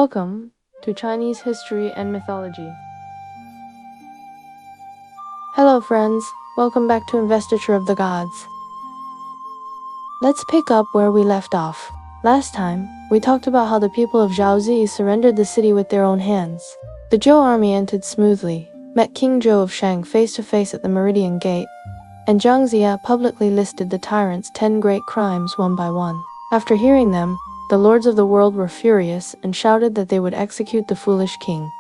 Welcome to Chinese History and Mythology. Hello friends, welcome back to Investiture of the Gods. Let's pick up where we left off. Last time, we talked about how the people of Jiang-Zi-Ya surrendered the city with their own hands. The Zhou army entered smoothly, met King Zhou of Shang face to face at the Meridian Gate, and Jiang-Zi-Ya publicly listed the tyrant's 10 great crimes one by one. After hearing them, the lords of the world were furious and shouted that they would execute the foolish king.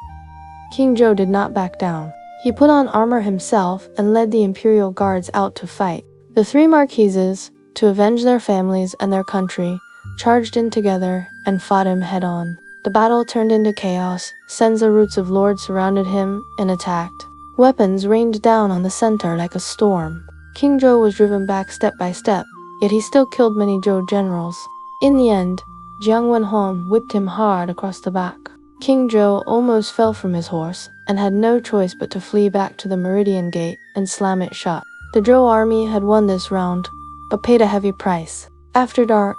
King Zhou did not back down. He put on armor himself and led the imperial guards out to fight. The three marquises, to avenge their families and their country, charged in together and fought him head-on. The battle turned into chaos. Senza roots of lords surrounded him and attacked. Weapons rained down on the center like a storm. King Zhou was driven back step by step, yet he still killed many Zhou generals. In the end, Jiang Wenhong whipped him hard across the back. King Zhou almost fell from his horse and had no choice but to flee back to the Meridian Gate and slam it shut. The Zhou army had won this round, but paid a heavy price. After dark,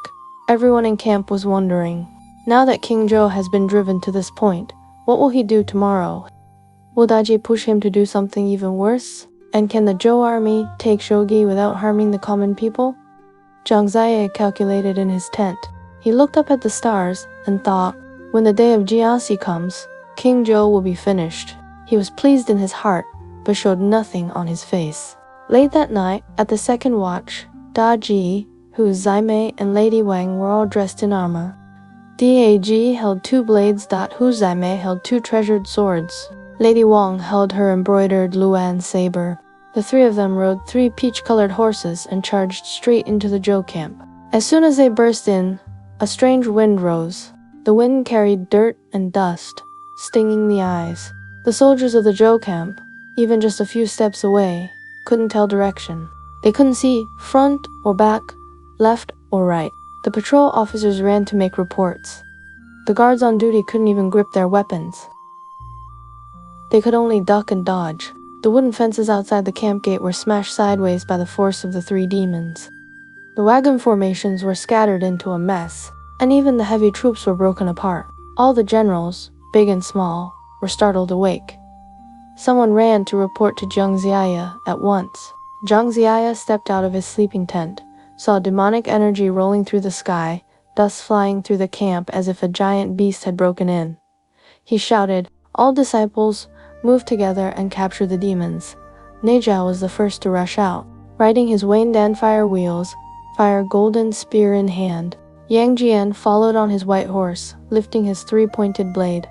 everyone in camp was wondering, now that King Zhou has been driven to this point, what will he do tomorrow? Will Daji push him to do something even worse? And can the Zhou army take Shogi without harming the common people? Jiang-Zi-Ya calculated in his tent. He looked up at the stars and thought, when the day of Jiangxi comes, King Zhou will be finished. He was pleased in his heart, but showed nothing on his face. Late that night, at the second watch, Da Ji, Hu Zaimei, and Lady Wang were all dressed in armor. Dag held 2 blades. Hu Zaimei held 2 treasured swords. Lady Wang held her embroidered Luan saber. The three of them rode 3 peach-colored horses and charged straight into the Zhou camp. As soon as they burst in, a strange wind rose. The wind carried dirt and dust, stinging the eyes. The soldiers of the Zhou camp, even just a few steps away, couldn't tell direction. They couldn't see front or back, left or right. The patrol officers ran to make reports. The guards on duty couldn't even grip their weapons. They could only duck and dodge. The wooden fences outside the camp gate were smashed sideways by the force of the 3 demons. The wagon formations were scattered into a mess, and even the heavy troops were broken apart. All the generals, big and small, were startled awake. Someone ran to report to Jiang-Zi-Ya at once. Jiang-Zi-Ya stepped out of his sleeping tent, saw demonic energy rolling through the sky, dust flying through the camp as if a giant beast had broken in. He shouted, "All disciples, move together and capture the demons." Neja was the first to rush out, riding his Wandan fire wheels, fire golden spear in hand. Yang Jian followed on his white horse, lifting his 3-pointed blade.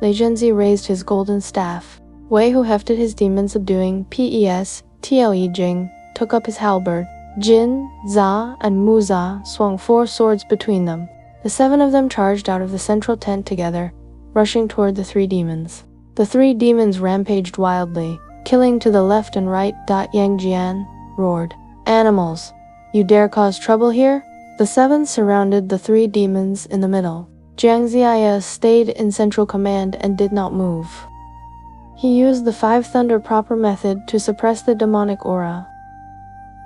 Lei Zhenzi raised his golden staff. Wei, who hefted his demon subduing Tle Jing, took up his halberd. Jin, Za, and Muza swung 4 swords between them. The 7 of them charged out of the central tent together, rushing toward the 3 demons. The 3 demons rampaged wildly, killing to the left and right. Yang Jian roared, "Animals! You dare cause trouble here?" The 7 surrounded the 3 demons in the middle. Jiang-Zi-Ya stayed in central command and did not move. He used the 5 thunder proper method to suppress the demonic aura.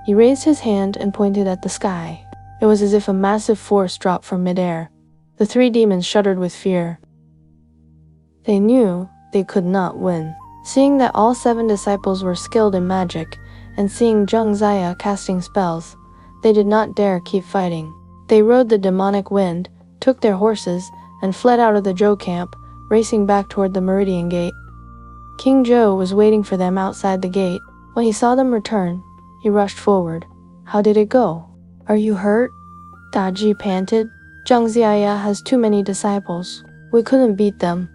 He raised his hand and pointed at the sky. It was as if a massive force dropped from midair. The 3 demons shuddered with fear. They knew they could not win. Seeing that all 7 disciples were skilled in magic, and seeing Jiang-Zi-Ya casting spells, they did not dare keep fighting. They rode the demonic wind, took their horses, and fled out of the Zhou camp, racing back toward the Meridian Gate. King Zhou was waiting for them outside the gate. When he saw them return, he rushed forward. "How did it go? Are you hurt?" Daji panted. "Jiang-Zi-Ya has too many disciples. We couldn't beat them.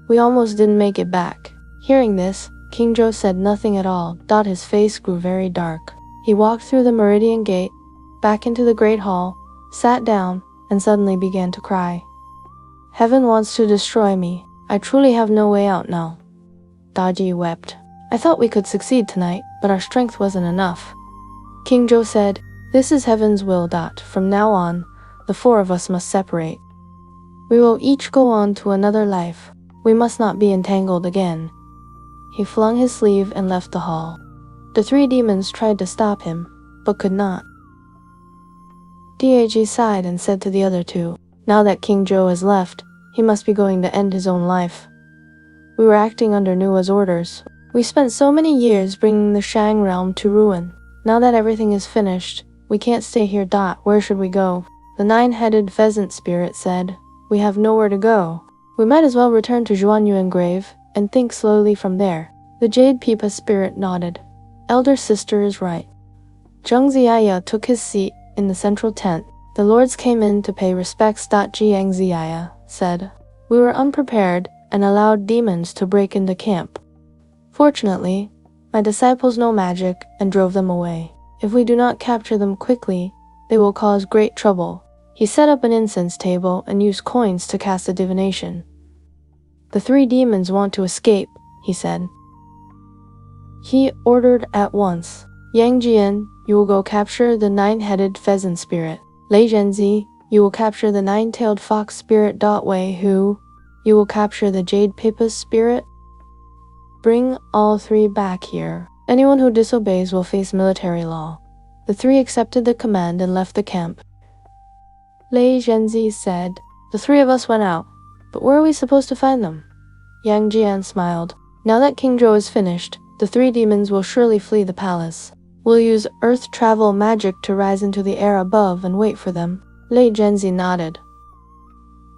We almost didn't make it back." Hearing this, King Zhou said nothing at all. His face grew very dark. He walked through the Meridian Gate, back into the Great Hall, sat down, and suddenly began to cry. "Heaven wants to destroy me. I truly have no way out now." Daji wept. "I thought we could succeed tonight, but our strength wasn't enough." King Zhou said, "This is heaven's will. From now on, the 4 of us must separate. We will each go on to another life. We must not be entangled again." He flung his sleeve and left the hall. The 3 demons tried to stop him, but could not. Dag sighed and said to the other 2, "Now that King Zhou has left, He must be going to end his own life. We were acting under Nua's orders. We spent so many years bringing the Shang realm to ruin. Now that everything is finished, we can't stay here. Where should we go? The nine-headed pheasant spirit said. We have nowhere to go. We might as well return to Zhuanyuan grave and think slowly from there. The Jade Pipa spirit nodded. Elder sister is right. Jiang-Zi-Ya took his seat in the central tent. The lords came in to pay respects. Jiang-Zi-Ya said. We were unprepared and allowed demons to break into camp. Fortunately, my disciples know magic and drove them away. If we do not capture them quickly, they will cause great trouble. He set up an incense table and used coins to cast a divination. The 3 demons want to escape, he said. He ordered at once. Yang Jian, you will go capture the 9-headed pheasant spirit. Lei Zhenzi, you will capture the 9-tailed fox spirit. Wei Hu, you will capture the Jade Pipa's spirit. Bring all 3 back here. Anyone who disobeys will face military law. The 3 accepted the command and left the camp. Lei Zhenzi said, the 3 of us went out, but where are we supposed to find them? Yang Jian smiled. Now that King Zhou is finished, the 3 demons will surely flee the palace. We'll use earth travel magic to rise into the air above and wait for them. Lei Zhenzi nodded.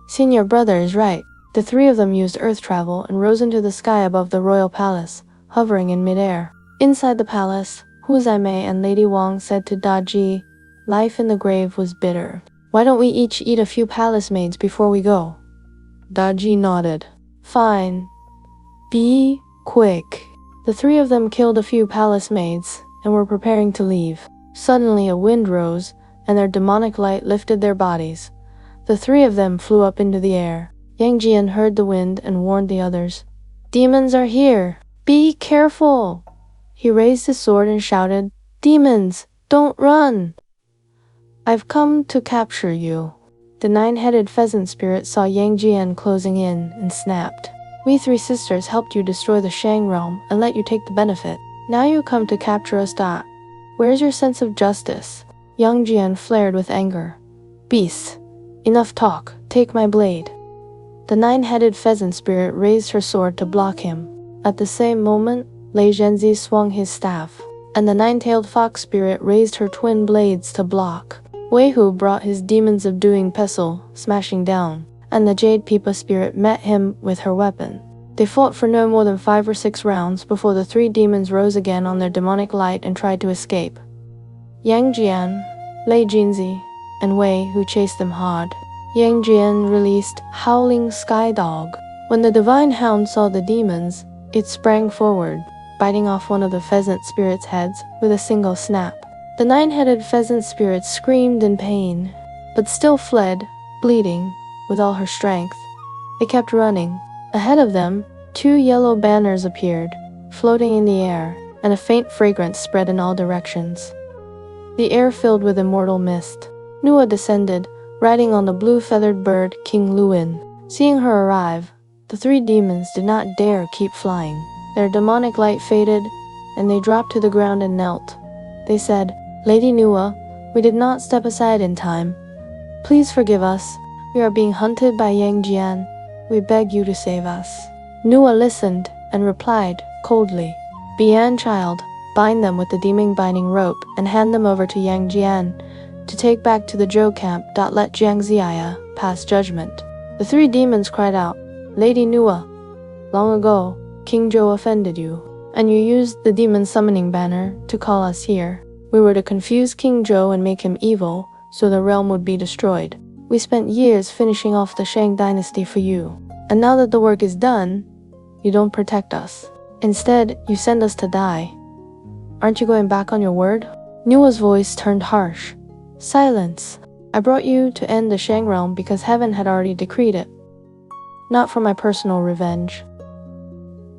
Senior brother is right. The 3 of them used earth travel and rose into the sky above the royal palace, hovering in midair. Inside the palace, Hu Zaimei and Lady Wang said to Daji, life in the grave was bitter. Why don't we each eat a few palace maids before we go? Daji nodded. Fine. Be quick. The 3 of them killed a few palace maids and were preparing to leave. Suddenly a wind rose, and their demonic light lifted their bodies. The 3 of them flew up into the air. Yang Jian heard the wind and warned the others. Demons are here. Be careful. He raised his sword and shouted, Demons, don't run. I've come to capture you. The 9-headed pheasant spirit saw Yang Jian closing in and snapped. We 3 sisters helped you destroy the Shang realm and let you take the benefit. Now you come to capture us. Where's your sense of justice? Yang Jian flared with anger. Beast, enough talk. Take my blade. The 9-headed pheasant spirit raised her sword to block him. At the same moment, Lei Zhenzi swung his staff, and the 9-tailed fox spirit raised her twin blades to block. Wei Hu brought his demons of doing pestle, smashing down, and the Jade Pipa spirit met him with her weapon. They fought for no more than 5 or 6 rounds before the 3 demons rose again on their demonic light and tried to escape. Yang Jian, Lei Jinzi, and Wei Hu chased them hard. Yang Jian released Howling Sky Dog. When the divine hound saw the demons, it sprang forward, biting off one of the pheasant spirit's heads with a single snap. The 9-headed pheasant spirit screamed in pain, but still fled, bleeding, with all her strength. They kept running. Ahead of them, 2 yellow banners appeared, floating in the air, and a faint fragrance spread in all directions. The air filled with immortal mist. Nua descended, riding on the blue-feathered bird King Luin. Seeing her arrive, the 3 demons did not dare keep flying. Their demonic light faded, and they dropped to the ground and knelt. They said, Lady Nua, we did not step aside in time. Please forgive us. We are being hunted by Yang Jian. We beg you to save us. Nua listened and replied coldly, Bian child, bind them with the demon binding rope and hand them over to Yang Jian to take back to the Zhou camp. Let Jiang-Zi-Ya pass judgment. The 3 demons cried out, Lady Nua, long ago, King Zhou offended you, and you used the demon summoning banner to call us here. We were to confuse King Zhou and make him evil, so the realm would be destroyed. We spent years finishing off the Shang dynasty for you, and now that the work is done, you don't protect us. Instead, you send us to die. Aren't you going back on your word? Nua's voice turned harsh. Silence. I brought you to end the Shang realm because heaven had already decreed it. Not for my personal revenge.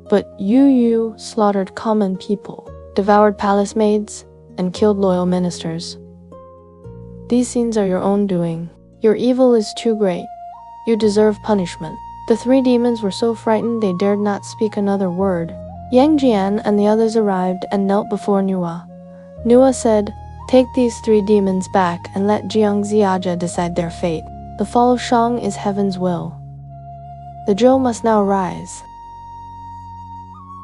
But you slaughtered common people, devoured palace maids, and killed loyal ministers. These scenes are your own doing. Your evil is too great. You deserve punishment. The 3 demons were so frightened they dared not speak another word. Yang Jian and the others arrived and knelt before Nua. Nua said, Take these 3 demons back and let Jiang-Zi-Ya decide their fate. The fall of Shang is heaven's will. The Zhou must now rise.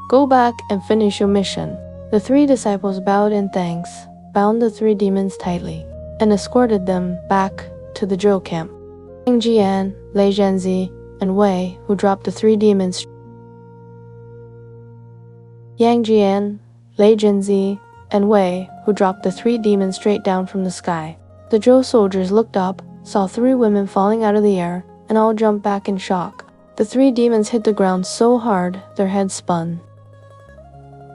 Go back and finish your mission. The 3 disciples bowed in thanks, bound the 3 demons tightly, and escorted them back to the Zhou camp. Jiang-Zi-Ya, Jiang-Zi-Ya, and Wei, who dropped the 3 demons. Jiang-Zi-Ya, Jiang-Zi-Ya, and Wei, who dropped the 3 demons straight down from the sky. The Zhou soldiers looked up, saw 3 women falling out of the air, and all jumped back in shock. The 3 demons hit the ground so hard, their heads spun.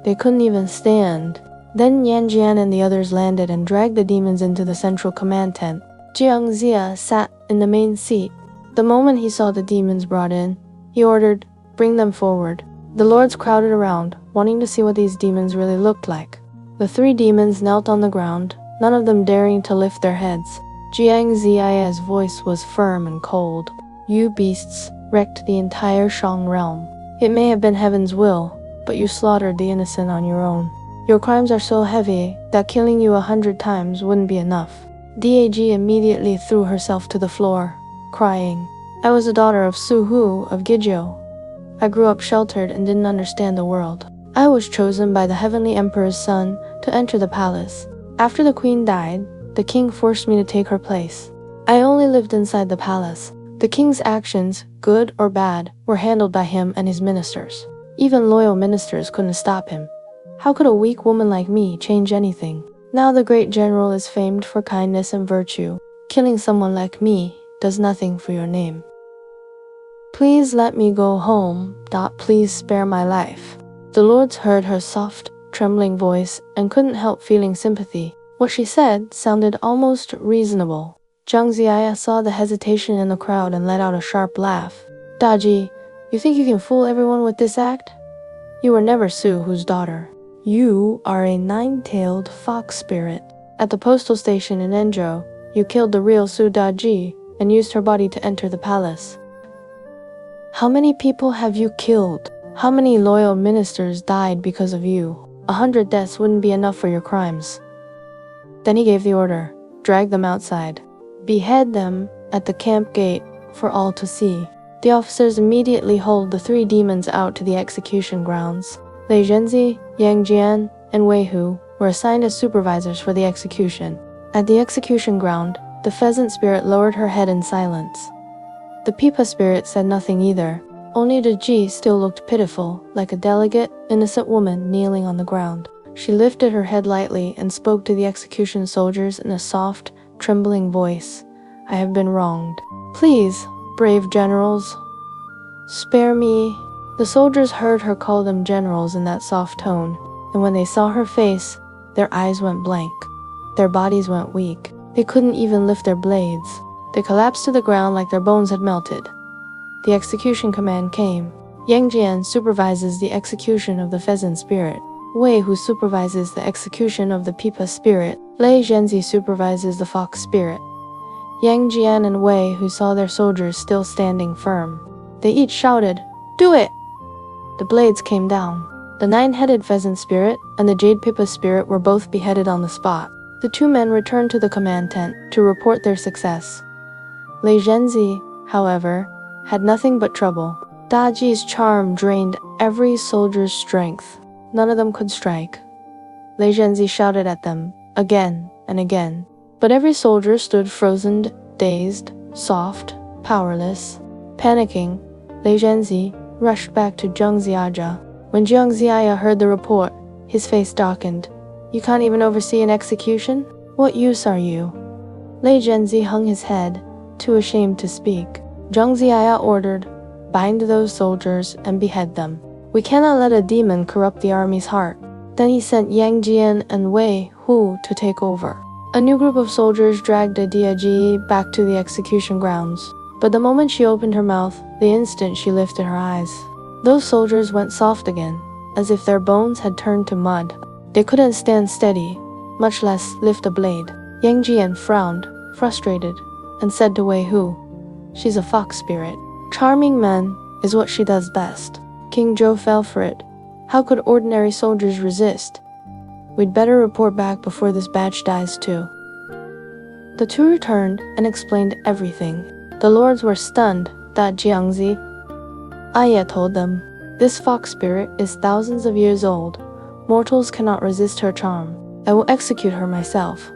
They couldn't even stand. Then Jiang-Zi-Ya and the others landed and dragged the demons into the central command tent. Jiang-Zi-Ya sat in the main seat. The moment he saw the demons brought in, he ordered, "Bring them forward." The lords crowded around, wanting to see what these demons really looked like. The 3 demons knelt on the ground, none of them daring to lift their heads. Jiang-Zi-Ya's voice was firm and cold. "You beasts wrecked the entire Shang realm. It may have been heaven's will, but you slaughtered the innocent on your own. Your crimes are so heavy that killing you 100 times wouldn't be enough." Dag immediately threw herself to the floor, crying, "I was a daughter of Su Hu of Gizhou. I grew up sheltered and didn't understand the world. I was chosen by the heavenly emperor's son to enter the palace. After the queen died, the king forced me to take her place. I only lived inside the palace. The king's actions, good or bad, were handled by him and his ministers. Even loyal ministers couldn't stop him. How could a weak woman like me change anything? Now the great general is famed for kindness and virtue. Killing someone like me does nothing for your name. Please let me go home. Please spare my life." The lords heard her soft, trembling voice and couldn't help feeling sympathy. What she said sounded almost reasonable. Jiang-Zi-Ya saw the hesitation in the crowd and let out a sharp laugh. "Daji, you think you can fool everyone with this act? You were never Su Hu's daughter. You are a 9-tailed fox spirit. At the postal station in Enzhou, you killed the real Su Daji and used her body to enter the palace. How many people have you killed? How many loyal ministers died because of you? 100 deaths wouldn't be enough for your crimes." Then he gave the order, "Drag them outside. Behead them at the camp gate for all to see." The officers immediately hauled the 3 demons out to the execution grounds. Jiang-Zi-Ya, Jiang-Zi-Ya, and Wei Hu were assigned as supervisors for the execution. At the execution ground, the pheasant spirit lowered her head in silence. The Pipa spirit said nothing either. Only the Ji still looked pitiful, like a delicate, innocent woman kneeling on the ground. She lifted her head lightly and spoke to the execution soldiers in a soft, trembling voice. "I have been wronged. Please, brave generals, spare me." The soldiers heard her call them generals in that soft tone, and when they saw her face, their eyes went blank. Their bodies went weak. They couldn't even lift their blades. They collapsed to the ground like their bones had melted. The execution command came. Jiang-Zi-Ya supervises the execution of the pheasant spirit. Wei Hu supervises the execution of the Pipa spirit. Jiang-Zi-Ya supervises the fox spirit. Jiang-Zi-Ya and Wei Hu saw their soldiers still standing firm. They each shouted, "Do it!" The blades came down. The 9-headed pheasant spirit and the jade Pipa spirit were both beheaded on the spot. The 2 men returned to the command tent to report their success. Jiang-Zi, however, had nothing but trouble. Daji's charm drained every soldier's strength. None of them could strike. Jiang-Zi shouted at them, again and again. But every soldier stood frozen, dazed, soft, powerless. Panicking, Jiang-Zi rushed back to Jiang-Zi-Ya. When Jiang-Zi-Ya heard the report, his face darkened. "You can't even oversee an execution? What use are you?" Jiang-Zi hung his head, too ashamed to speak. Jiang-Zi-Ya ordered, "Bind those soldiers and behead them. We cannot let a demon corrupt the army's heart." Then he sent Jiang-Zi-Ya and Wei Hu to take over. A new group of soldiers dragged Diaji back to the execution grounds. But the moment she opened her mouth, the instant she lifted her eyes, those soldiers went soft again, as if their bones had turned to mud. They couldn't stand steady, much less lift a blade. Jiang-Zi-Ya frowned, frustrated, and said to Wei Hu, "She's a fox spirit. Charming men is what she does best. King Zhou fell for it. How could ordinary soldiers resist? We'd better report back before this batch dies too." The 2 returned and explained everything. The lords were stunned that Jiang-Zi, Aya told them, "This fox spirit is thousands of years old. Mortals cannot resist her charm. I will execute her myself."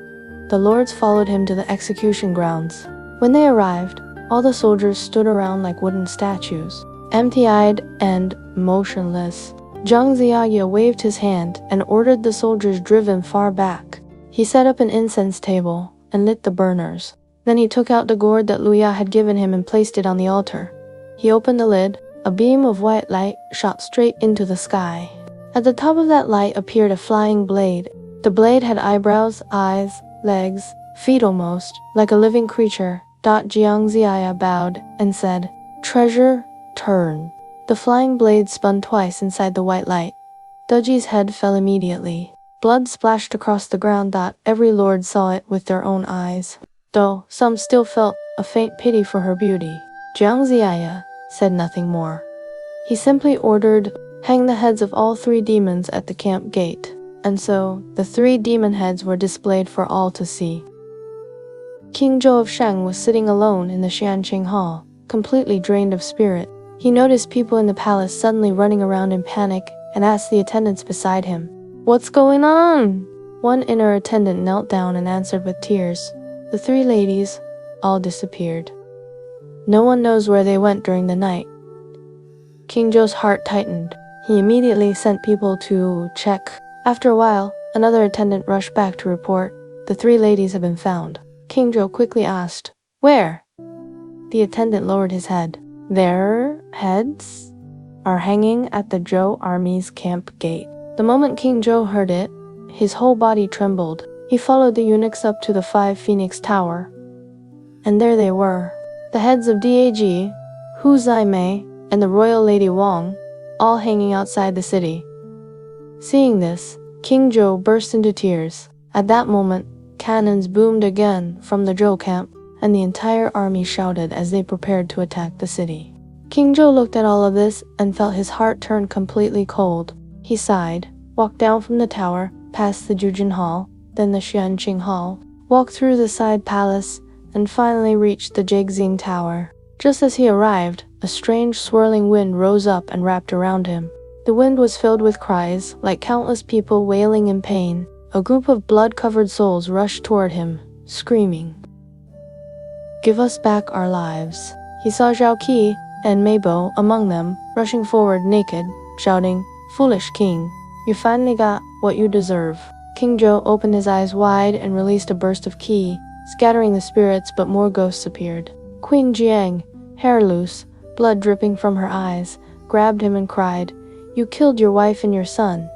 The lords followed him to the execution grounds. When they arrived, all the soldiers stood around like wooden statues, empty-eyed and motionless. Jiang-Zi-Ya waved his hand and ordered the soldiers driven far back. He set up an incense table and lit the burners. Then he took out the gourd that Luya had given him and placed it on the altar. He opened the lid. A beam of white light shot straight into the sky. At the top of that light appeared a flying blade. The blade had eyebrows, eyes, legs, feet almost, like a living creature. Jiang-Zi-Ya bowed and said, "Treasure, turn." The flying blade spun twice inside the white light. Duji's head fell immediately. Blood splashed across the ground. Every lord saw it with their own eyes, though some still felt a faint pity for her beauty. Jiang-Zi-Ya said nothing more. He simply ordered, "Hang the heads of all 3 demons at the camp gate." And so, the 3 demon heads were displayed for all to see. King Zhou of Shang was sitting alone in the Xianqing Hall, completely drained of spirit. He noticed people in the palace suddenly running around in panic and asked the attendants beside him, "What's going on?" One inner attendant knelt down and answered with tears. The 3 ladies all disappeared. No one knows where they went during the night. King Zhou's heart tightened. He immediately sent people to check. After a while, another attendant rushed back to report, "The 3 ladies have been found." King Zhou quickly asked, "Where?" The attendant lowered his head. "Their heads are hanging at the Zhou army's camp gate." The moment King Zhou heard it, his whole body trembled. He followed the eunuchs up to the 5 Phoenix Tower. And there they were. The heads of Dag, Hu Zaimei, and the royal lady Wang, all hanging outside the city. Seeing this, King Zhou burst into tears. At that moment, cannons boomed again from the Zhou camp, and the entire army shouted as they prepared to attack the city. King Zhou looked at all of this and felt his heart turn completely cold. He sighed, walked down from the tower, past the Jujin Hall, then the Xianqing Hall, walked through the side palace, and finally reached the Jigxing Tower. Just as he arrived, a strange swirling wind rose up and wrapped around him. The wind was filled with cries, like countless people wailing in pain. A group of blood-covered souls rushed toward him, screaming, "Give us back our lives." He saw Zhao Qi and Meibo among them, rushing forward naked, shouting, "Foolish king, you finally got what you deserve." King Zhou opened his eyes wide and released a burst of qi, scattering the spirits, but more ghosts appeared. Queen Jiang, hair loose, blood dripping from her eyes, grabbed him and cried, "You killed your wife and your son.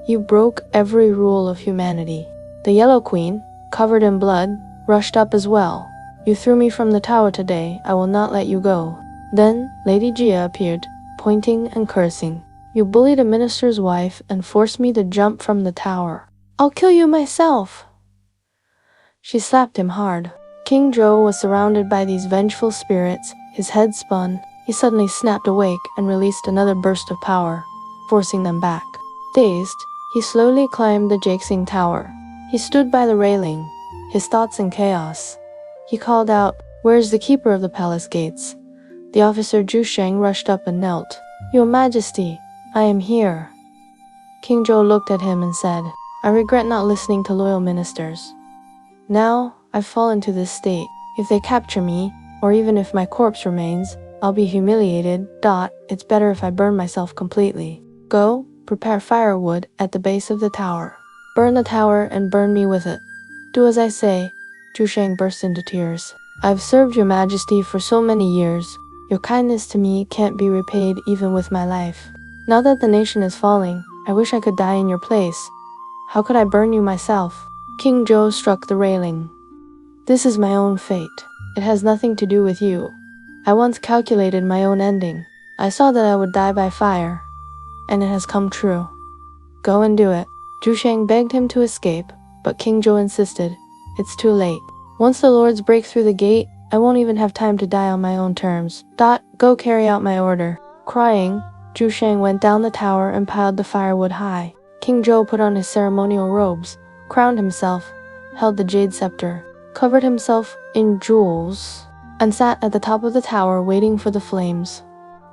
You broke every rule of humanity." The Yellow Queen, covered in blood, rushed up as well. "You threw me from the tower today, I will not let you go." Then Lady Jia appeared, pointing and cursing. "You bullied a minister's wife and forced me to jump from the tower. I'll kill you myself." She slapped him hard. King Zhou was surrounded by these vengeful spirits. His head spun. He suddenly snapped awake and released another burst of power, forcing them back. Dazed, he slowly climbed the Jigxing Tower. He stood by the railing, his thoughts in chaos. He called out, "Where's the keeper of the palace gates?" The officer Zhu Sheng rushed up and knelt. "Your Majesty, I am here." King Zhou looked at him and said, "I regret not listening to loyal ministers. Now, I've fallen to this state. If they capture me, or even if my corpse remains, I'll be humiliated. It's better if I burn myself completely. Go, prepare firewood at the base of the tower. Burn the tower and burn me with it. Do as I say." Zhu Sheng burst into tears. "I've served your Majesty for so many years. Your kindness to me can't be repaid even with my life. Now that the nation is falling, I wish I could die in your place. How could I burn you myself?" King Zhou struck the railing. "This is my own fate. It has nothing to do with you. I once calculated my own ending. I saw that I would die by fire, and it has come true. Go and do it." Zhu Sheng begged him to escape, but King Zhou insisted, "It's too late. Once the lords break through the gate, I won't even have time to die on my own terms. Go carry out my order." Crying, Zhu Sheng went down the tower and piled the firewood high. King Zhou put on his ceremonial robes, crowned himself, held the jade scepter, covered himself in jewels, and sat at the top of the tower waiting for the flames.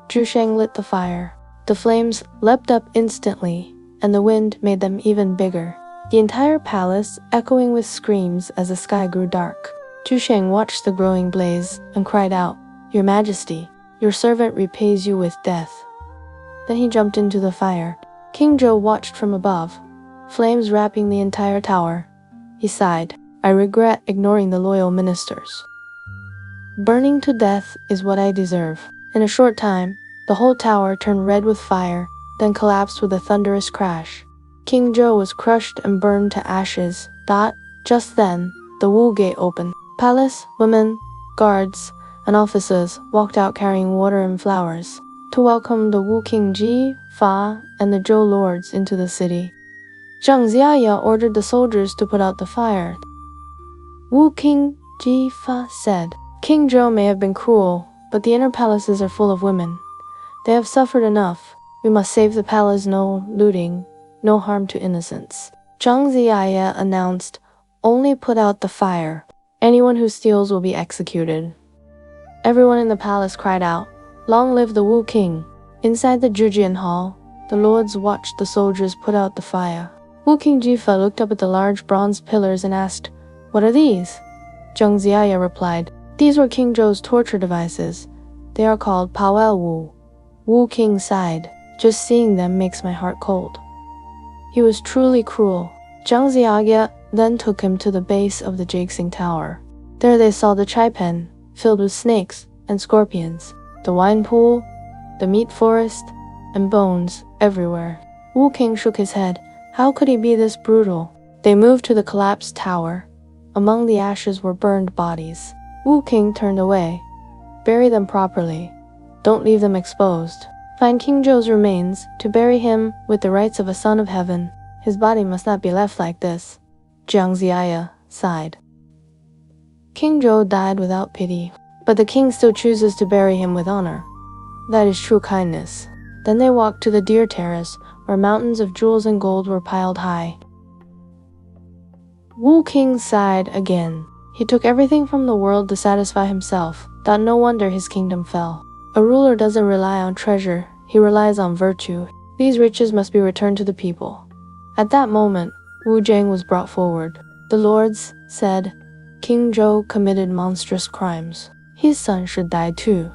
Zhu Sheng lit the fire. The flames leapt up instantly, and the wind made them even bigger. The entire palace echoing with screams as the sky grew dark. Zhu Sheng watched the growing blaze and cried out, "Your Majesty, your servant repays you with death." Then he jumped into the fire. King Zhou watched from above, flames wrapping the entire tower. He sighed, "I regret ignoring the loyal ministers. Burning to death is what I deserve." In a short time, the whole tower turned red with fire, then collapsed with a thunderous crash. King Zhou was crushed and burned to ashes. Just then, the Wu Gate opened. Palace, women, guards, and officers walked out carrying water and flowers to welcome the Wu King Ji, Fa, and the Zhou lords into the city. Jiang-Zi-Ya ordered the soldiers to put out the fire. Wu King Ji Fa said, "King Zhou may have been cruel, but the inner palaces are full of women. They have suffered enough. We must save the palace. No looting, no harm to innocents." Jiang-Zi-Ya announced, "Only put out the fire. Anyone who steals will be executed." Everyone in the palace cried out, "Long live the Wu King." Inside the Zhujian Hall, the lords watched the soldiers put out the fire. Wu King Jifa looked up at the large bronze pillars and asked, "What are these?" Jiang-Zi-Ya replied, "These were King Zhou's torture devices. They are called Powel Wu." Wu King sighed, "Just seeing them makes my heart cold. He was truly cruel." Jiang-Zi-Ya then took him to the base of the Jixing Tower. There they saw the chai pen, filled with snakes and scorpions, the wine pool, the meat forest, and bones everywhere. Wu King shook his head. How could he be this brutal? They moved to the collapsed tower. Among the ashes were burned bodies. Wu King turned away. "Bury them properly. Don't leave them exposed. Find King Zhou's remains to bury him with the rights of a son of heaven. His body must not be left like this." Jiang-Zi-Ya sighed. King Zhou died without pity, but the king still chooses to bury him with honor. That is true kindness. Then they walked to the Deer Terrace, where mountains of jewels and gold were piled high. Wu King sighed again. He took everything from the world to satisfy himself. No wonder his kingdom fell. A ruler doesn't rely on treasure, he relies on virtue. These riches must be returned to the people. At that moment, Wu Zheng was brought forward. The lords said, "King Zhou committed monstrous crimes. His son should die too."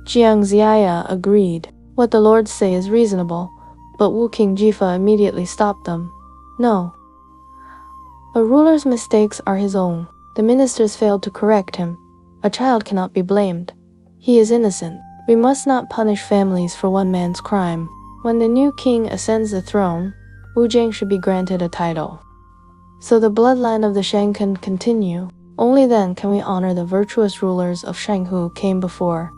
Jiang-Zi-Ya agreed. What the lords say is reasonable, but Wu King Jifa immediately stopped them. "No. A ruler's mistakes are his own. The ministers failed to correct him. A child cannot be blamed. He is innocent. We must not punish families for one man's crime. When the new king ascends the throne, Wu Zheng should be granted a title, so the bloodline of the Shang can continue. Only then can we honor the virtuous rulers of Shang who came before."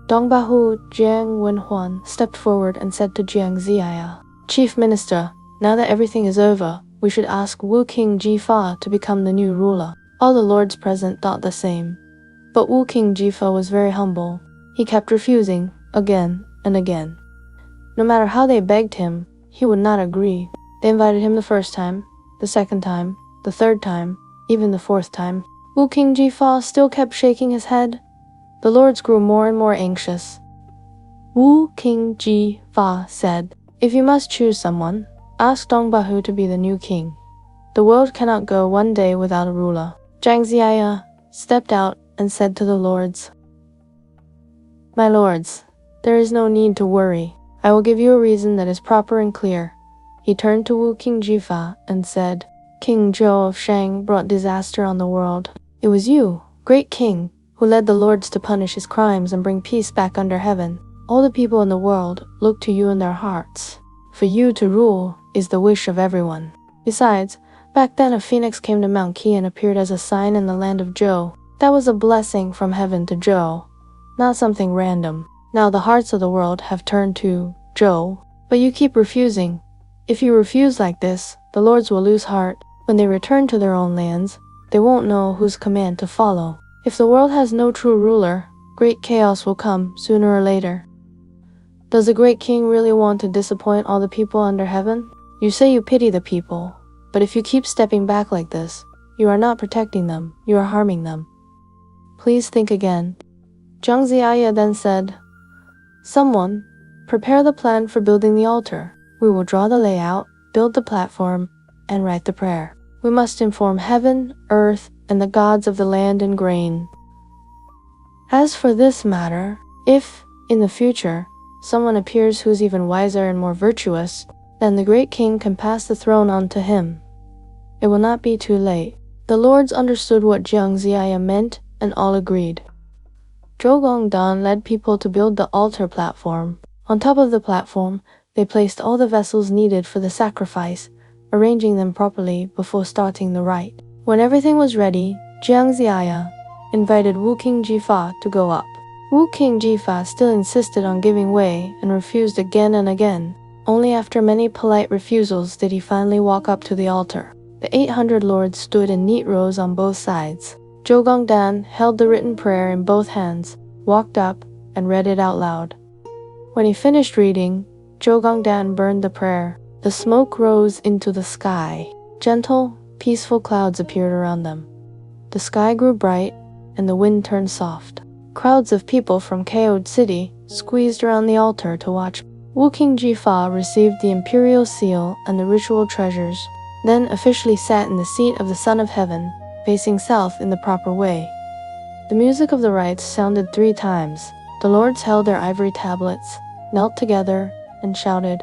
Dongbahu Jiang Wenhuan stepped forward and said to Jiang-Zi-Ya, "Chief Minister, now that everything is over, we should ask Wu King Jifa to become the new ruler." All the lords present thought the same. But Wu King Jifa was very humble. He kept refusing, again and again. No matter how they begged him, he would not agree. They invited him the first time, the second time, the third time, even the fourth time. Wu King Jifa still kept shaking his head. The lords grew more and more anxious. Wu King Jifa said, "If you must choose someone, ask Dongbahu to be the new king. The world cannot go one day without a ruler." Jiang-Zi-Ya stepped out and said to the lords, "My lords, there is no need to worry. I will give you a reason that is proper and clear." He turned to Wu King Jifa and said, "King Zhou of Shang brought disaster on the world. It was you, great king, who led the lords to punish his crimes and bring peace back under heaven. All the people in the world look to you in their hearts. For you to rule is the wish of everyone. Besides, back then a phoenix came to Mount Qi and appeared as a sign in the land of Zhou. That was a blessing from heaven to Zhou, not something random. Now the hearts of the world have turned to Zhou, but you keep refusing. If you refuse like this, the lords will lose heart. When they return to their own lands, they won't know whose command to follow. If the world has no true ruler, great chaos will come sooner or later. Does the great king really want to disappoint all the people under heaven? You say you pity the people, but if you keep stepping back like this, you are not protecting them, you are harming them. Please think again." Jiang-Zi-Ya then said, Someone, prepare the plan for building the altar. We will draw the layout, build the platform, and write the prayer. We must inform heaven, earth, and the gods of the land and grain. As for this matter, if, in the future, someone appears who is even wiser and more virtuous, then the great king can pass the throne on to him. It will not be too late. The lords understood what Jiang-Zi-Ya meant, and all agreed. Zhou Gongdan led people to build the altar platform. On top of the platform, they placed all the vessels needed for the sacrifice, arranging them properly before starting the rite. When everything was ready, Jiang-Zi-Ya invited Wu King Jifa to go up. Wu King Jifa still insisted on giving way and refused again and again. Only after many polite refusals did he finally walk up to the altar. The 800 lords stood in neat rows on both sides. Zhou Gongdan held the written prayer in both hands, walked up, and read it out loud. When he finished reading, Zhou Gongdan burned the prayer. The smoke rose into the sky. Gentle, peaceful clouds appeared around them. The sky grew bright, and the wind turned soft. Crowds of people from Chaos City squeezed around the altar to watch. Wu King Jifa received the imperial seal and the ritual treasures, then officially sat in the seat of the Son of Heaven, facing south in the proper way. The music of the rites sounded 3 times. The lords held their ivory tablets, knelt together, and shouted,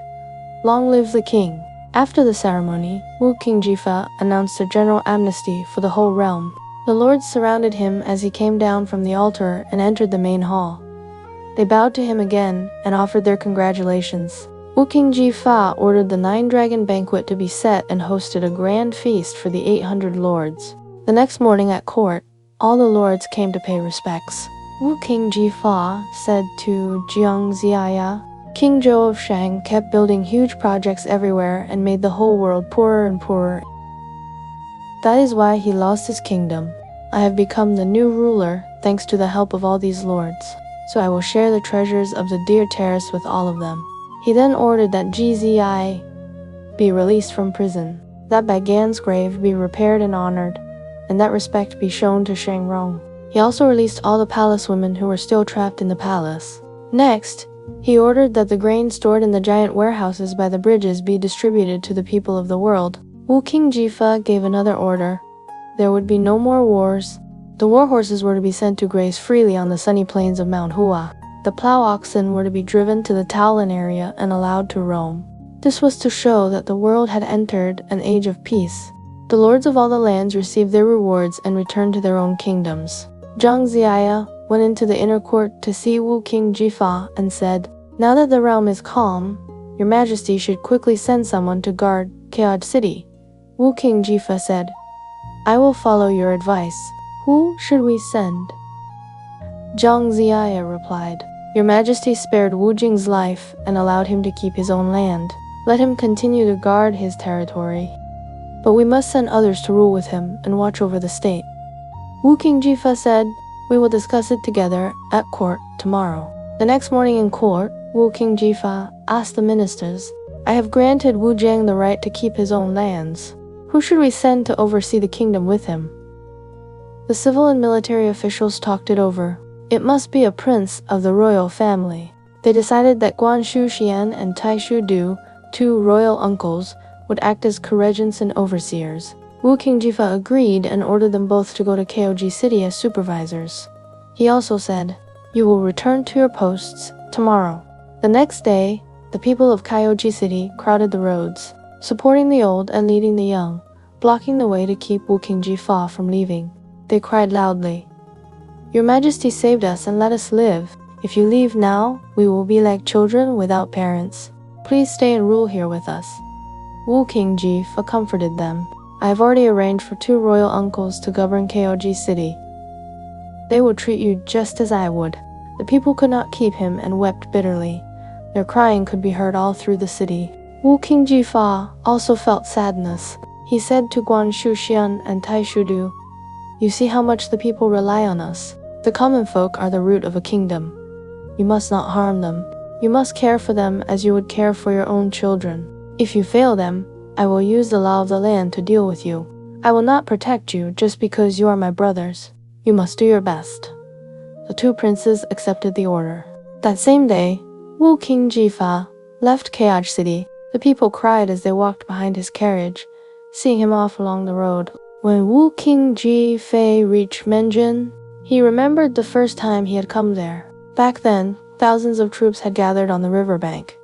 "Long live the king!" After the ceremony, Wu King Jifa announced a general amnesty for the whole realm. The lords surrounded him as he came down from the altar and entered the main hall. They bowed to him again and offered their congratulations. Wu King Jifa ordered the 9-dragon banquet to be set and hosted a grand feast for the 800 lords. The next morning at court, all the lords came to pay respects. Wu King Jifa said to Jiang-Zi-Ya, "King Zhou of Shang kept building huge projects everywhere and made the whole world poorer and poorer. That is why he lost his kingdom. I have become the new ruler thanks to the help of all these lords. So I will share the treasures of the deer terrace with all of them." He then ordered that Jiang-Zi-Ya be released from prison, that Bai Gan's grave be repaired and honored, and that respect be shown to Shang Rong. He also released all the palace women who were still trapped in the palace. Next, he ordered that the grain stored in the giant warehouses by the bridges be distributed to the people of the world. Wu King Jifa gave another order. There would be no more wars. The war horses were to be sent to graze freely on the sunny plains of Mount Hua. The plow oxen were to be driven to the Taolin area and allowed to roam. This was to show that the world had entered an age of peace. The lords of all the lands received their rewards and returned to their own kingdoms. Jiang-Zi-Ya went into the inner court to see Wu King Jifa and said, "Now that the realm is calm, your majesty should quickly send someone to guard Chaos City." Wu King Jifa said, "I will follow your advice. Who should we send?" Jiang-Zi-Ya replied, "Your majesty spared Wu Jing's life and allowed him to keep his own land. Let him continue to guard his territory. But we must send others to rule with him and watch over the state." Wu King Jifa said, "We will discuss it together at court tomorrow." The next morning in court, Wu King Jifa asked the ministers, "I have granted Wu Jiang the right to keep his own lands. Who should we send to oversee the kingdom with him?" The civil and military officials talked it over. It must be a prince of the royal family. They decided that Guan Shu-Xian and Tai Shu-Du, 2 royal uncles, would act as co-regents and overseers. Wu King Jifa agreed and ordered them both to go to Chaos City as supervisors. He also said, "You will return to your posts tomorrow." The next day, the people of Chaos City crowded the roads, supporting the old and leading the young, blocking the way to keep Wu King Jifa from leaving. They cried loudly, "Your Majesty saved us and let us live. If you leave now, we will be like children without parents. Please stay and rule here with us." Wu King Jifa comforted them. "I have already arranged for 2 royal uncles to govern Chaos City. They will treat you just as I would." The people could not keep him and wept bitterly. Their crying could be heard all through the city. Wu King Jifa also felt sadness. He said to Guan Shu-Xian and Tai Shu-Du, "You see how much the people rely on us. The common folk are the root of a kingdom. You must not harm them. You must care for them as you would care for your own children. If you fail them, I will use the law of the land to deal with you. I will not protect you just because you are my brothers. You must do your best." The 2 princes accepted the order. That same day, Wu King Jifa left Kayaj City. The people cried as they walked behind his carriage, seeing him off along the road. When Wu King Ji Fei reached Menjin, he remembered the first time he had come there. Back then, thousands of troops had gathered on the riverbank.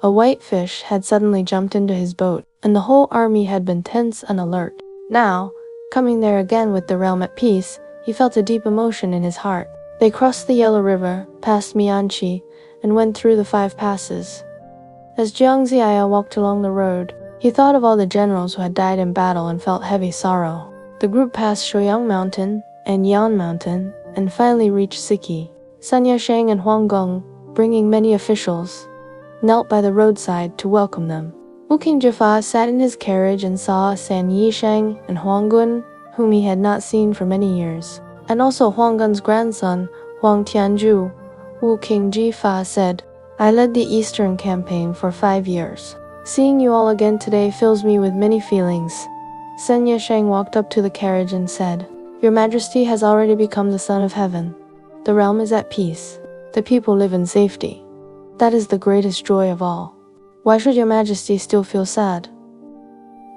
A white fish had suddenly jumped into his boat, and the whole army had been tense and alert. Now, coming there again with the realm at peace, he felt a deep emotion in his heart. They crossed the Yellow River, passed Mianchi, and went through the 5 passes. As Jiang-Zi-Ya walked along the road, he thought of all the generals who had died in battle and felt heavy sorrow. The group passed Shouyang Mountain and Yan Mountain, and finally reached Siki. Sun Yasheng and Huang Gong, bringing many officials, knelt by the roadside to welcome them. Wu King Jifa sat in his carriage and saw San Yisheng and Huang Gun, whom he had not seen for many years, and also Huang Gun's grandson, Huang Tianzhu. Wu King Jifa said, "I led the Eastern campaign for 5 years. Seeing you all again today fills me with many feelings." San Yisheng walked up to the carriage and said, "Your Majesty has already become the Son of Heaven. The realm is at peace. The people live in safety. That is the greatest joy of all. Why should your Majesty still feel sad?"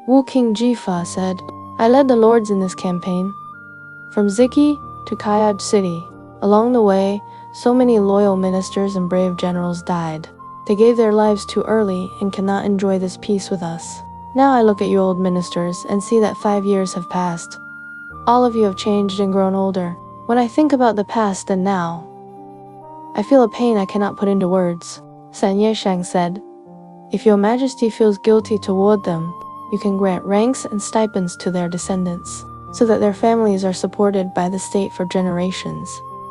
Wu King Jifa said, "I led the lords in this campaign, from Ziki to Kayaj City. Along the way, so many loyal ministers and brave generals died. They gave their lives too early and cannot enjoy this peace with us. Now I look at you old ministers and see that 5 years have passed. All of you have changed and grown older. When I think about the past and now, I feel a pain I cannot put into words." San Yisheng said, "If your Majesty feels guilty toward them, you can grant ranks and stipends to their descendants, so that their families are supported by the state for generations.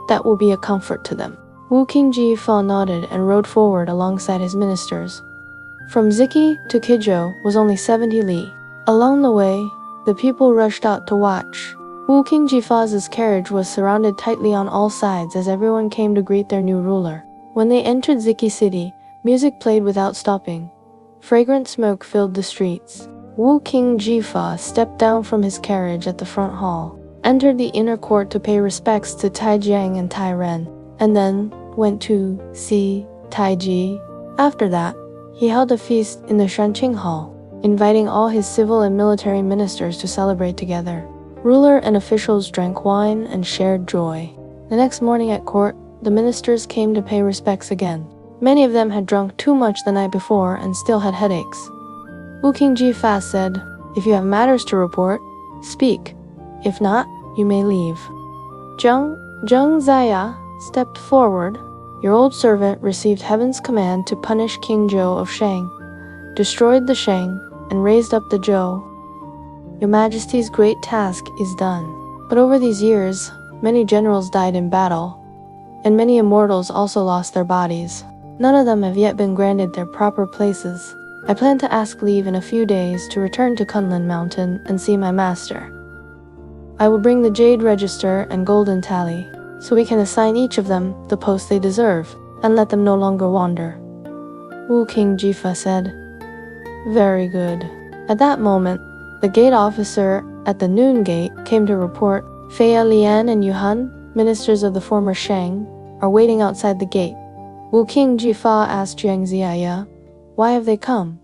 That will be a comfort to them." Wu King Jifa nodded and rode forward alongside his ministers. From Ziki to Kijou was only 70 li. Along the way, the people rushed out to watch. Wu King Jifa's carriage was surrounded tightly on all sides as everyone came to greet their new ruler. When they entered Ziki City, music played without stopping. Fragrant smoke filled the streets. Wu King Jifa stepped down from his carriage at the front hall, entered the inner court to pay respects to Taijiang and Tairen, and then went to see Taiji. After that, he held a feast in the Shanqing Hall, inviting all his civil and military ministers to celebrate together. Ruler and officials drank wine and shared joy. The next morning at court, the ministers came to pay respects again. Many of them had drunk too much the night before and still had headaches. Wu King Jifa said, "If you have matters to report, speak. If not, you may leave." Jiang-Zi-Ya stepped forward. "Your old servant received heaven's command to punish King Zhou of Shang, destroyed the Shang, and raised up the Zhou. Your Majesty's great task is done. But over these years, many generals died in battle, and many immortals also lost their bodies. None of them have yet been granted their proper places. I plan to ask leave in a few days to return to Kunlun Mountain and see my master. I will bring the Jade Register and Golden Tally, so we can assign each of them the post they deserve, and let them no longer wander." Wu King Jifa said, "Very good." At that moment, the gate officer at the noon gate came to report, "Fei Lian and Yuhan, ministers of the former Shang, are waiting outside the gate." Wu King Jifa asked Jiang-Zi-Ya, "Why have they come?"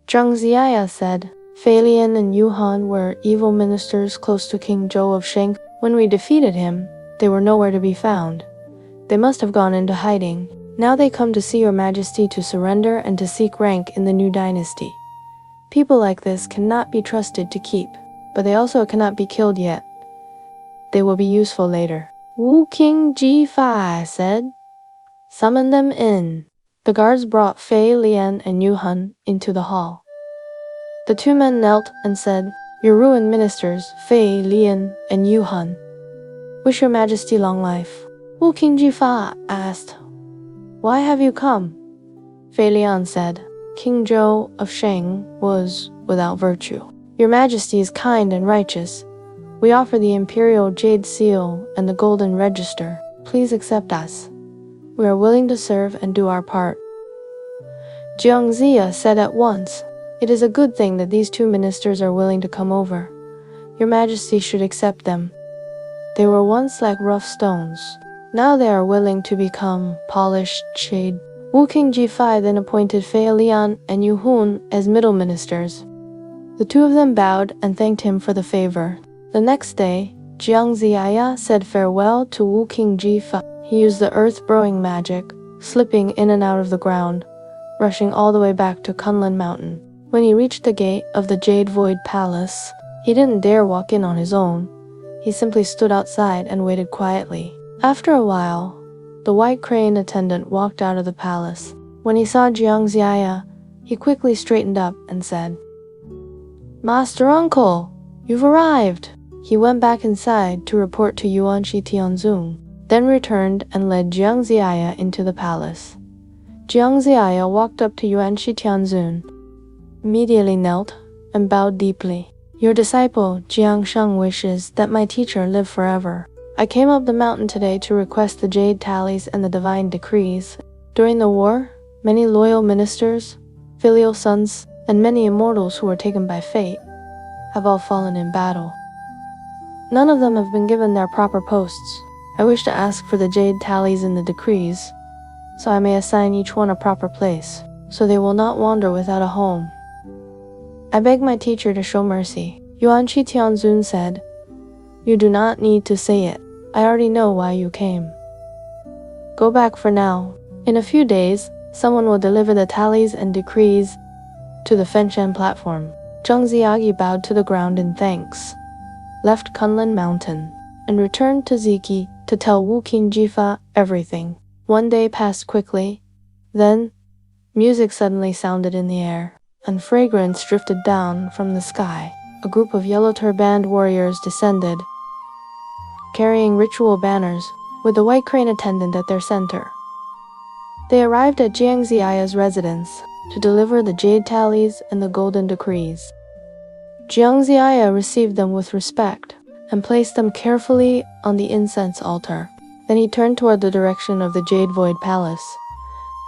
Jiang-Zi-Ya said, "Fei Lian and Yuhan were evil ministers close to King Zhou of Shang. When we defeated him, they were nowhere to be found. They must have gone into hiding. Now they come to see your Majesty to surrender and to seek rank in the new dynasty. People like this cannot be trusted to keep, but they also cannot be killed yet. They will be useful later." Wu King Jifa said, "Summon them in." The guards brought Fei Lian and Yuhan into the hall. The 2 men knelt and said, "Your ruined ministers, Fei Lian and Yuhan, wish your Majesty long life." Wu King Jifa asked, "Why have you come?" Fei Lian said, "King Zhou of Shang was without virtue. Your Majesty is kind and righteous. We offer the Imperial Jade Seal and the Golden Register. Please accept us. We are willing to serve and do our part." Jiang-Zi-Ya said at once, "It is a good thing that these 2 ministers are willing to come over. Your Majesty should accept them. They were once like rough stones. Now they are willing to become polished jade. Wu King Ji-Fi then appointed Fei Lian and Yu Hun as middle ministers. The two of them bowed and thanked him for the favor. The next day, Jiang-Zi-Ya said farewell to Wu King Ji-Fa. He used the earth-burrowing magic, slipping in and out of the ground, rushing all the way back to Kunlun Mountain. When he reached the gate of the Jade Void Palace, he didn't dare walk in on his own. He simply stood outside and waited quietly. After a while, the white crane attendant walked out of the palace. When he saw Jiang-Zi-Ya, he quickly straightened up and said, "Master Uncle, you've arrived." He went back inside to report to Yuanqi Tianzun, then returned and led Jiang-Zi-Ya into the palace. Jiang-Zi-Ya walked up to Yuanqi Tianzun, immediately knelt, and bowed deeply. "Your disciple, Jiang Sheng, wishes that my teacher live forever. I came up the mountain today to request the jade tallies and the divine decrees. During the war, many loyal ministers, filial sons, and many immortals who were taken by fate have all fallen in battle. None of them have been given their proper posts. I wish to ask for the jade tallies and the decrees, so I may assign each one a proper place, so they will not wander without a home. I beg my teacher to show mercy." Yuanqi Tianzun said, "You do not need to say it. I already know why you came. Go back for now. In a few days, someone will deliver the tallies and decrees to the Fenshan platform." Zheng Ziagi bowed to the ground in thanks, left Kunlun Mountain, and returned to Ziki to tell Wu King Jifa everything. One day passed quickly. Then, music suddenly sounded in the air, and fragrance drifted down from the sky. A group of yellow-turbaned warriors descended, carrying ritual banners, with the white crane attendant at their center. They arrived at Jiang-Zi-Ya's residence to deliver the jade tallies and the golden decrees. Jiang-Zi-Ya received them with respect and placed them carefully on the incense altar. Then he turned toward the direction of the Jade Void Palace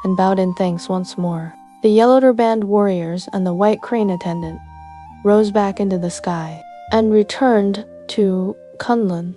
and bowed in thanks once more. The yellow-turbaned warriors and the white crane attendant rose back into the sky and returned to Kunlun.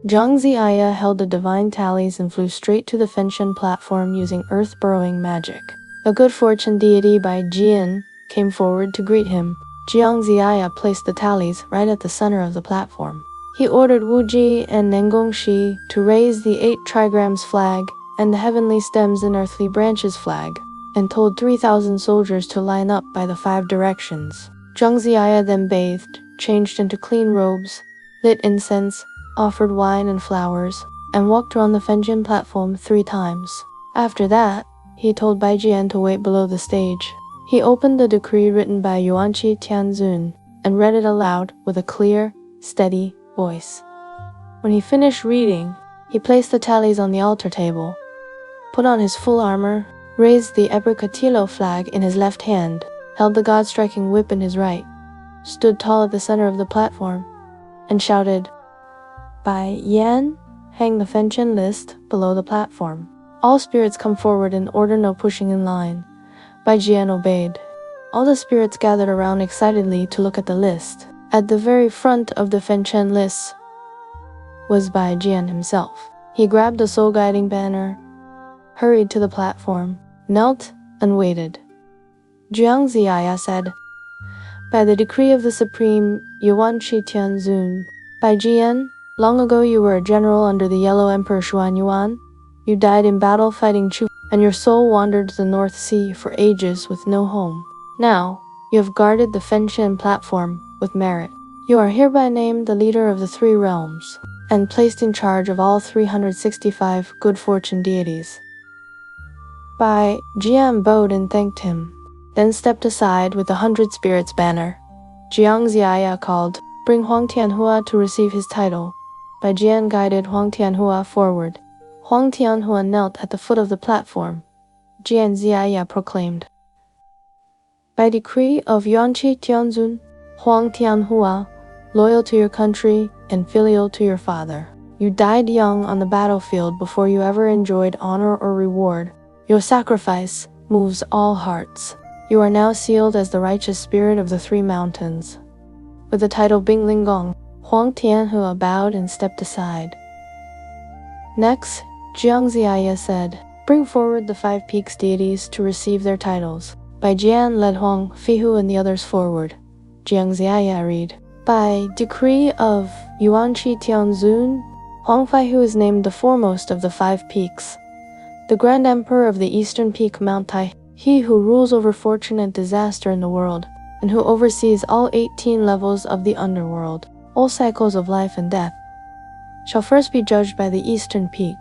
Jiang-Zi-Ya held the divine tallies and flew straight to the Fenshan platform using earth-burrowing magic. A good fortune deity by Jian came forward to greet him. Jiang-Zi-Ya placed the tallies right at the center of the platform. He ordered Wu Ji and Nengongxi to raise the 8 trigrams flag and the heavenly stems and earthly branches flag, and told 3,000 soldiers to line up by the 5 directions. Jiang-Zi-Ya then bathed, changed into clean robes, lit incense, offered wine and flowers, and walked around the Fenshan platform 3 times. After that, he told Bai Jian to wait below the stage. He opened the decree written by Yuanqi Tianzun and read it aloud with a clear, steady voice. When he finished reading, he placed the tallies on the altar table, put on his full armor, raised the Ebrikatilo flag in his left hand, held the god-striking whip in his right, stood tall at the center of the platform, and shouted, "Bai Yan, hang the Fenshan list below the platform. All spirits come forward in order, no pushing in line." Bai Jian obeyed. All the spirits gathered around excitedly to look at the list. At the very front of the Fenshan list was Bai Jian himself. He grabbed the soul-guiding banner, hurried to the platform, knelt, and waited. Jiang-Zi-Ya said, "By the decree of the Supreme Yuanqi Tianzun, Bai Jian, long ago you were a general under the Yellow Emperor Xuanyuan. You died in battle fighting Chu, and your soul wandered to the North Sea for ages with no home. Now, you have guarded the Fenshan platform with merit. You are hereby named the leader of the 3 realms, and placed in charge of all 365 good fortune deities." Bai Jian bowed and thanked him, then stepped aside with the 100 spirits banner. Jiang-Zi-Ya called, "Bring Huang Tianhua to receive his title." Bai Jian guided Huang Tianhua forward. Huang Tianhua knelt at the foot of the platform. Jiang-Zi-Ya proclaimed, "By decree of Yuanqi Tianzun, Huang Tianhua, loyal to your country and filial to your father. You died young on the battlefield before you ever enjoyed honor or reward. Your sacrifice moves all hearts. You are now sealed as the righteous spirit of the 3 mountains." With the title Bingling Gong, Huang Tianhua bowed and stepped aside. Next, Jiang-Zi-Ya said, "Bring forward the 5 peaks deities to receive their titles." Bai Jian led Huang Fihu and the others forward. Jiang-Zi-Ya read, "By decree of Yuanqi Tianzun, Huang Fihu is named the foremost of the 5 peaks, the Grand Emperor of the Eastern Peak Mount Tai, he who rules over fortune and disaster in the world, and who oversees all 18 levels of the underworld. All cycles of life and death shall first be judged by the Eastern Peak."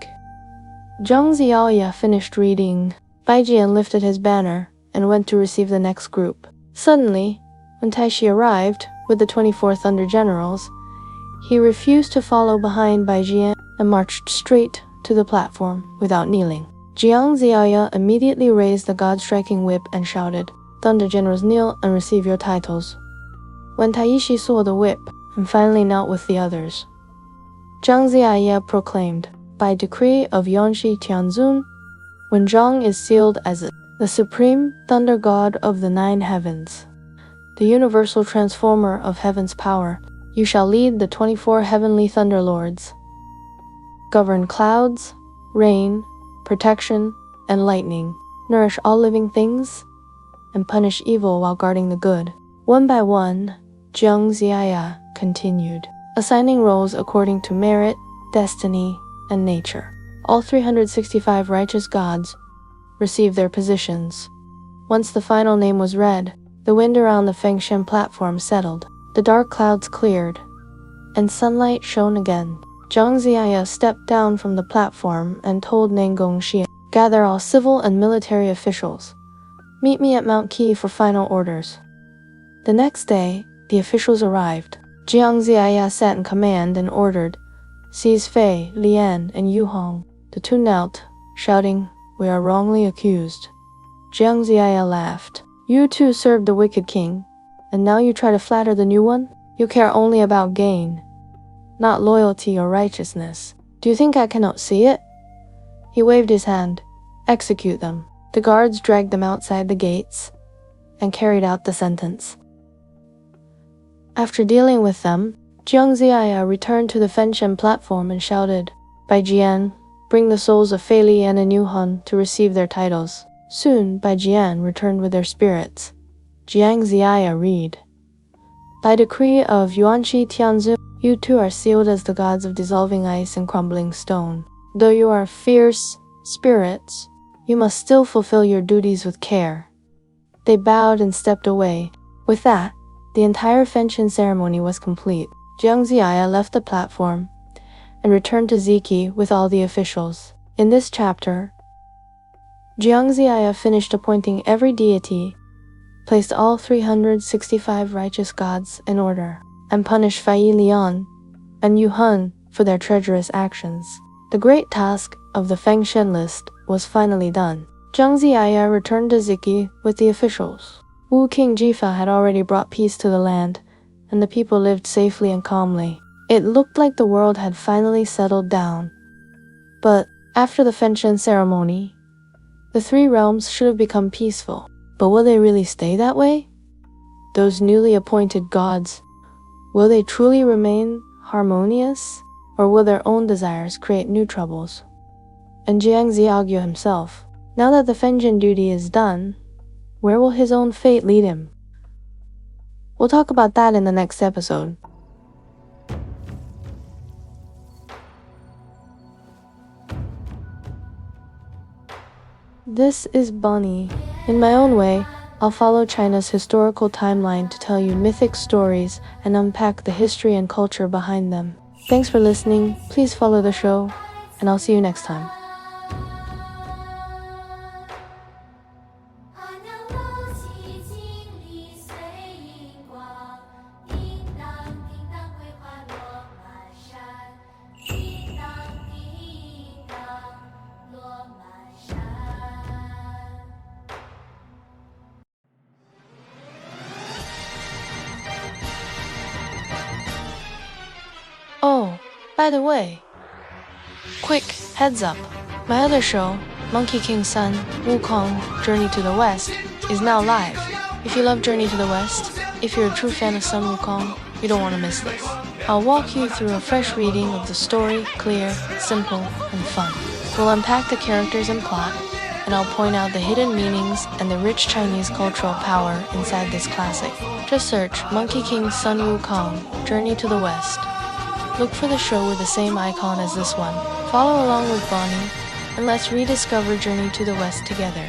Jiang-Zi-Ya finished reading. Bai Jian lifted his banner and went to receive the next group. Suddenly, when Taishi arrived with the 24 Thunder Generals, he refused to follow behind Bai Jian and marched straight to the platform without kneeling. Jiang-Zi-Ya immediately raised the God-striking whip and shouted, "Thunder Generals, kneel and receive your titles." When Taishi saw the whip and finally knelt with the others, Jiang-Zi-Ya proclaimed, "By decree of Yuanqi Tianzun, when Zhang is sealed as the supreme thunder god of the 9 heavens, the universal transformer of heaven's power, you shall lead the 24 heavenly thunder lords, govern clouds, rain, protection, and lightning, nourish all living things, and punish evil while guarding the good." One by one, Jiang-Zi-Ya continued, assigning roles according to merit, destiny, and nature. All 365 righteous gods received their positions. Once the final name was read, the wind around the Fengshen platform settled, the dark clouds cleared, and sunlight shone again. Jiang-Zi-Ya stepped down from the platform and told Nangongxi, "Gather all civil and military officials. Meet me at Mount Qi for final orders." The next day, the officials arrived. Jiang-Zi-Ya sat in command and ordered, "Seize Fei, Lian, and Yu Hong." The 2 knelt, shouting, "We are wrongly accused." Jiang-Zi-Ya laughed. "You too served the wicked king, and now you try to flatter the new one? You care only about gain, not loyalty or righteousness. Do you think I cannot see it?" He waved his hand. "Execute them." The guards dragged them outside the gates and carried out the sentence. After dealing with them, Jiang-Zi-Ya returned to the Fengshen platform and shouted, "Bai Jian, bring the souls of Fei Lian and Yu Han to receive their titles." Soon, Bai Jian returned with their spirits. Jiang-Zi-Ya read, "By decree of Yuanqi Tianzun, you too are sealed as the gods of dissolving ice and crumbling stone. Though you are fierce spirits, you must still fulfill your duties with care." They bowed and stepped away. With that, the entire Fengshen ceremony was complete. Jiang-Zi-Ya left the platform and returned to Ziki with all the officials. In this chapter, Jiang-Zi-Ya finished appointing every deity, placed all 365 righteous gods in order, and punished Fei Lian and Yu Han for their treacherous actions. The great task of the Fengshen list was finally done. Jiang-Zi-Ya returned to Ziki with the officials. Wu King Jifa had already brought peace to the land, and the people lived safely and calmly. It looked like the world had finally settled down. But after the Fengshen ceremony, the 3 realms should have become peaceful. But will they really stay that way? Those newly appointed gods, will they truly remain harmonious? Or will their own desires create new troubles? And Jiang-Zi-Ya himself, now that the Fengshen duty is done, where will his own fate lead him? We'll talk about that in the next episode. This is Bunny. In my own way, I'll follow China's historical timeline to tell you mythic stories and unpack the history and culture behind them. Thanks for listening. Please follow the show, and I'll see you next time. Oh, by the way, quick heads up. My other show, Monkey King's Son, Wukong, Journey to the West, is now live. If you love Journey to the West, if you're a true fan of Sun Wukong, You don't want to miss this. I'll walk you through a fresh reading of the story, clear, simple, and fun. We'll unpack the characters and plot, and I'll point out the hidden meanings and the rich Chinese cultural power inside this classic. Just search Monkey King Sun Wukong, Journey to the West. Look for the show with the same icon as this one. Follow along with Bonnie, and let's rediscover Journey to the West together.